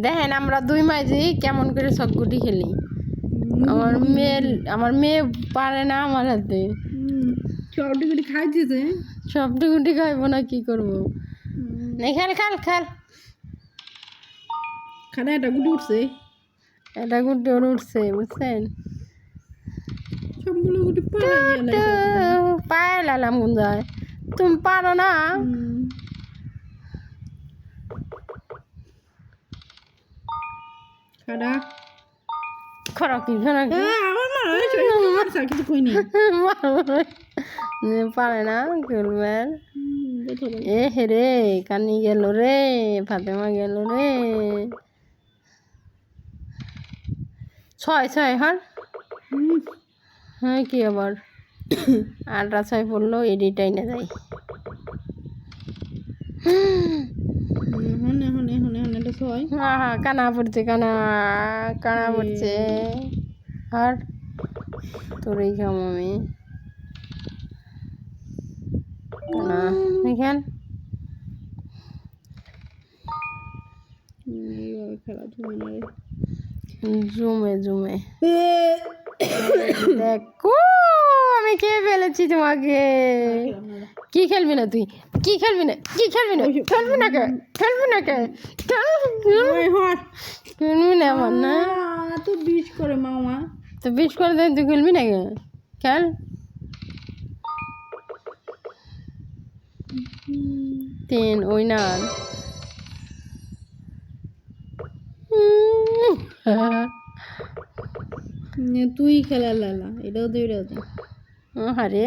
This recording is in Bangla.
দেখেন আমরা দুই মাঝে কেমন করে চকগুটি খেলি। আমার মেয়ে পারে না আমার হাতে। সবটি গুটি খাইছে, সবটি গুটি খাইবো না, কি করবো? খেল খেল খেল। খানা একটা গুটি উঠছে, এটা গুটি উঠছে, বুঝছেন? সবগুলো গুটি পায়ে লালাম গুঞ্জায়, তুমি পারো না। খানা খরকি কিছু কইনি, পারে না খেলবেন। এ হে রে, কানি গেল রে, ফাতেমা গেল রে। 6 হর। হ্যাঁ, কি আবার 8টা 6 পড়লো, এডিটাই না যাই। কানা পড়ছে, কানা কানা পড়ছে। আর তোরই খাম আমি কানা। দেখেন জুমে জুমে দেখো, আমি খেয়ে ফেলেছি তোমাকে। কি খেলবি না তুই? কি খেলবি না? কি খেলবি না? খেলবি না কে? খেলবি না কে? খেলবি না আমার না তো বিষ করে মামা, তো বিষ করে দেয়, তুই খেলবি না কে? খেল। তিন উইনার। তুই খেলা লালা, এটাও দে, এটাও দে। আরে